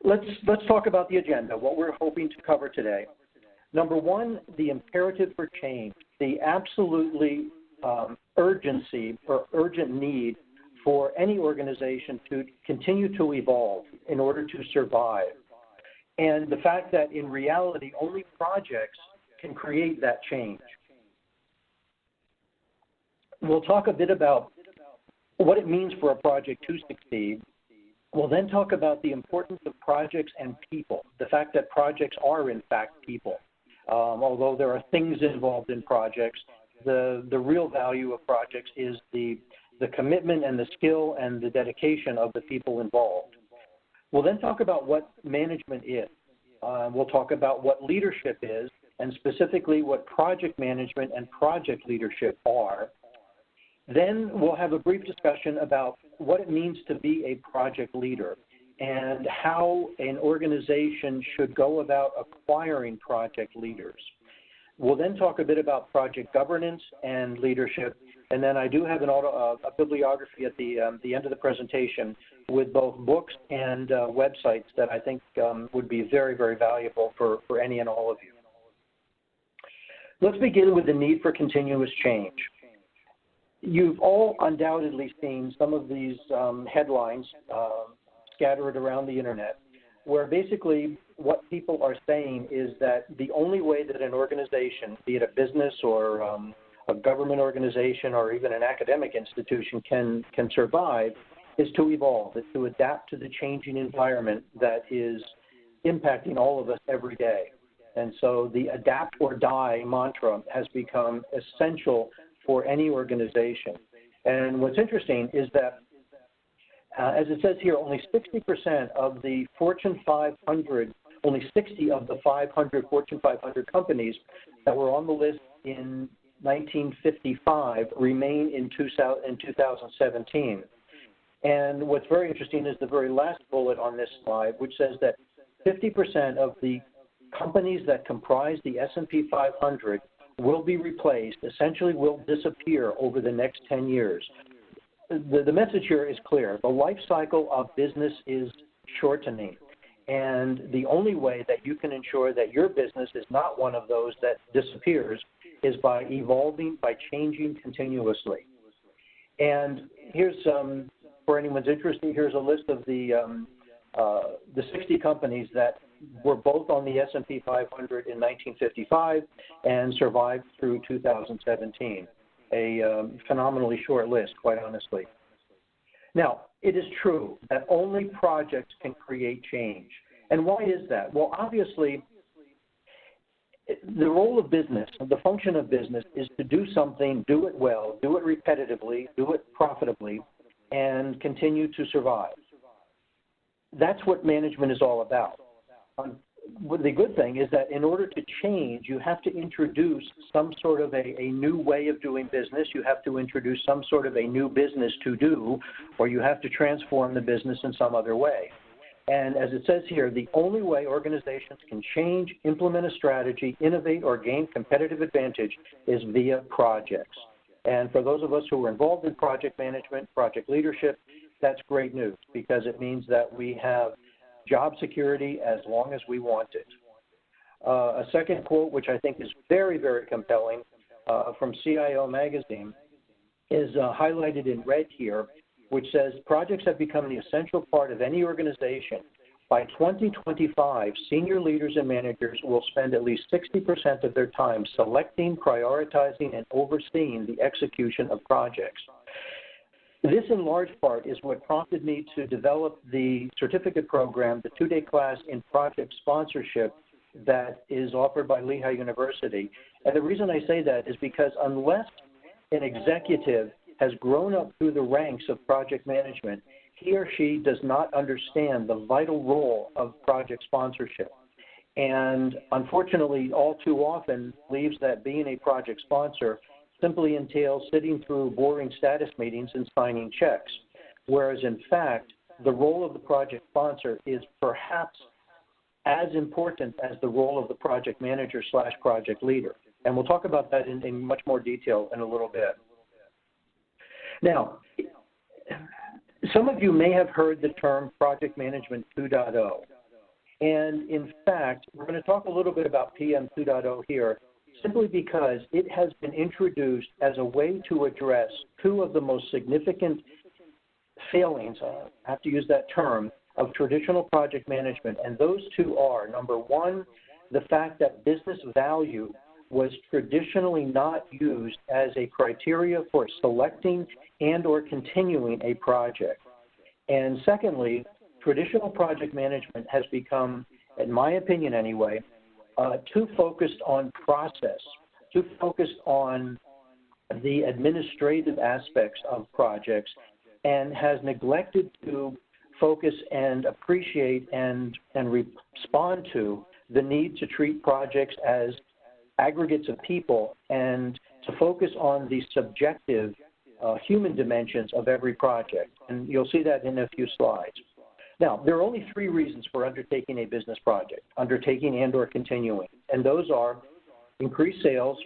let's talk about the agenda, what we're hoping to cover today. Number one, the imperative for change, the absolutely urgency or urgent need for any organization to continue to evolve in order to survive. And the fact that in reality, only projects can create that change. We'll talk a bit about what it means for a project to succeed. We'll then talk about the importance of projects and people, the fact that projects are in fact people. Although there are things involved in projects, the real value of projects is the commitment and the skill and the dedication of the people involved. We'll then talk about what management is. We'll talk about what leadership is, and specifically what project management and project leadership are. Then we'll have a brief discussion about what it means to be a project leader and how an organization should go about acquiring project leaders. We'll then talk a bit about project governance and leadership, and then I do have a bibliography at the end of the presentation with both books and websites that I think would be very, very valuable for any and all of you. Let's begin with the need for continuous change. You've all undoubtedly seen some of these headlines scattered around the internet, where basically what people are saying is that the only way that an organization, be it a business or a government organization or even an academic institution can survive is to evolve, is to adapt to the changing environment that is impacting all of us every day. And so the adapt or die mantra has become essential for any organization. And what's interesting is that, as it says here, only 60% of the Fortune 500, only 60 of the 500 Fortune 500 companies that were on the list in 1955 remain in 2017. And what's very interesting is the very last bullet on this slide, which says that 50% of the companies that comprise the S&P 500 will be replaced, essentially will disappear over the next 10 years. The message here is clear. The life cycle of business is shortening. And the only way that you can ensure that your business is not one of those that disappears is by evolving, by changing continuously. And here's, for anyone's interested, here's a list of the 60 companies that were both on the S&P 500 in 1955 and survived through 2017. A phenomenally short list, quite honestly. Now, it is true that only projects can create change. And why is that? Well, obviously, the role of business, the function of business is to do something, do it well, do it repetitively, do it profitably, and continue to survive. That's what management is all about. The good thing is that in order to change, you have to introduce some sort of a new way of doing business. You have to introduce some sort of a new business to do, or you have to transform the business in some other way. And as it says here, the only way organizations can change, implement a strategy, innovate, or gain competitive advantage is via projects. And for those of us who are involved in project management, project leadership, that's great news because it means that we have job security as long as we want it. A second quote, which I think is very, very compelling, from CIO magazine, is highlighted in red here, which says, projects have become the essential part of any organization. By 2025, senior leaders and managers will spend at least 60% of their time selecting, prioritizing, and overseeing the execution of projects. This, in large part, is what prompted me to develop the certificate program, the two-day class in project sponsorship that is offered by Lehigh University. And the reason I say that is because unless an executive has grown up through the ranks of project management, he or she does not understand the vital role of project sponsorship. And unfortunately, all too often believes that being a project sponsor simply entails sitting through boring status meetings and signing checks, whereas in fact, the role of the project sponsor is perhaps as important as the role of the project manager / project leader. And we'll talk about that in much more detail in a little bit. Now, some of you may have heard the term Project Management 2.0. And in fact, we're going to talk a little bit about PM 2.0 here, simply because it has been introduced as a way to address two of the most significant failings, I have to use that term, of traditional project management. And those two are, number one, the fact that business value was traditionally not used as a criteria for selecting and or continuing a project. And secondly, traditional project management has become, in my opinion anyway, too focused on process, too focused on the administrative aspects of projects, and has neglected to focus and appreciate and respond to the need to treat projects as aggregates of people and to focus on the subjective human dimensions of every project. And you'll see that in a few slides. Now, there are only three reasons for undertaking a business project, undertaking and or continuing, and those are increase sales,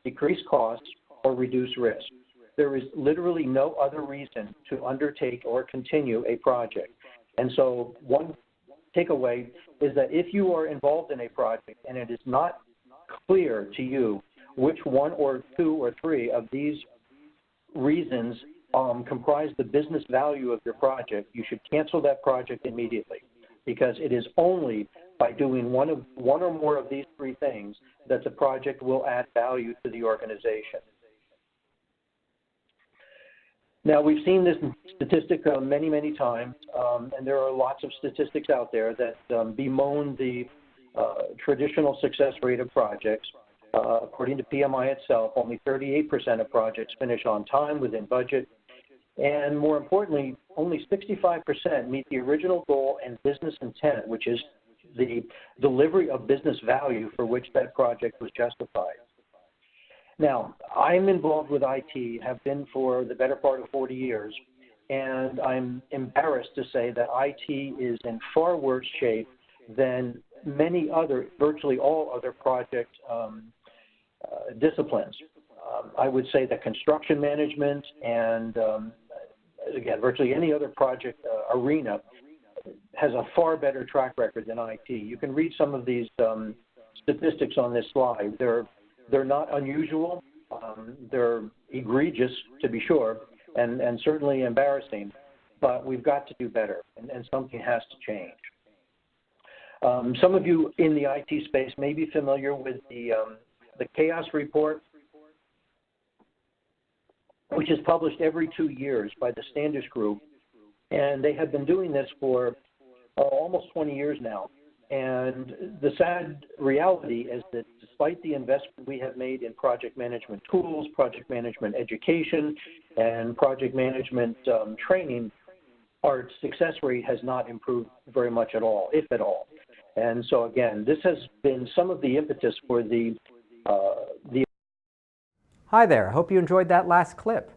decrease costs, or reduce risk. There is literally no other reason to undertake or continue a project. And so one takeaway is that if you are involved in a project and it is not clear to you which one or two or three of these reasons comprise the business value of your project, you should cancel that project immediately, because it is only by doing one or more of these three things that the project will add value to the organization. Now, we've seen this statistic many, many times, and there are lots of statistics out there that bemoan the traditional success rate of projects. According to PMI itself, only 38% of projects finish on time, within budget, and more importantly, only 65% meet the original goal and business intent, which is the delivery of business value for which that project was justified. Now, I'm involved with IT, have been for the better part of 40 years, and I'm embarrassed to say that IT is in far worse shape than many other, virtually all other project disciplines. I would say that construction management and, again, virtually any other project arena has a far better track record than IT. You can read some of these statistics on this slide. They're not unusual. They're egregious, to be sure, and certainly embarrassing, but we've got to do better, and something has to change. Some of you in the IT space may be familiar with the chaos report, which is published every 2 years by the Standish Group, and they have been doing this for almost 20 years now. And the sad reality is that despite the investment we have made in project management tools, project management education, and project management training, our success rate has not improved very much at all, if at all. And so again, this has been some of the impetus for the Hi there, I hope you enjoyed that last clip.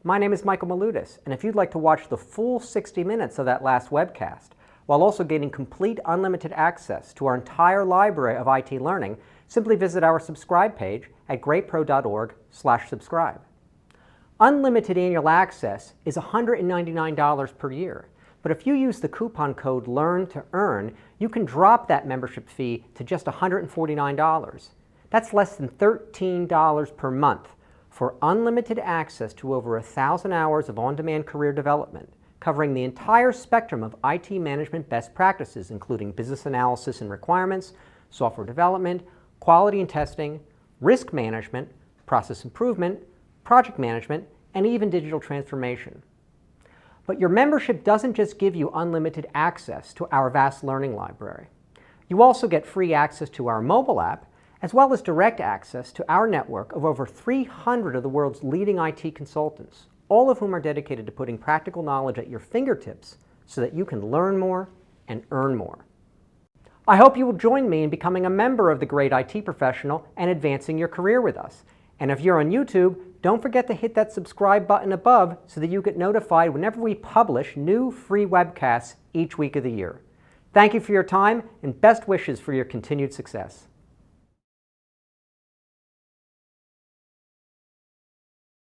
My name is Michael Malutis, and if you'd like to watch the full 60 minutes of that last webcast, while also gaining complete unlimited access to our entire library of IT learning, simply visit our subscribe page at greatpro.org/subscribe. Unlimited annual access is $199 per year, but if you use the coupon code LEARN2EARN, you can drop that membership fee to just $149. That's less than $13 per month for unlimited access to over 1,000 hours of on-demand career development, covering the entire spectrum of IT management best practices, including business analysis and requirements, software development, quality and testing, risk management, process improvement, project management, and even digital transformation. But your membership doesn't just give you unlimited access to our vast learning library. You also get free access to our mobile app, as well as direct access to our network of over 300 of the world's leading IT consultants, all of whom are dedicated to putting practical knowledge at your fingertips so that you can learn more and earn more. I hope you will join me in becoming a member of the Great IT Professional and advancing your career with us. And if you're on YouTube, don't forget to hit that subscribe button above so that you get notified whenever we publish new free webcasts each week of the year. Thank you for your time and best wishes for your continued success.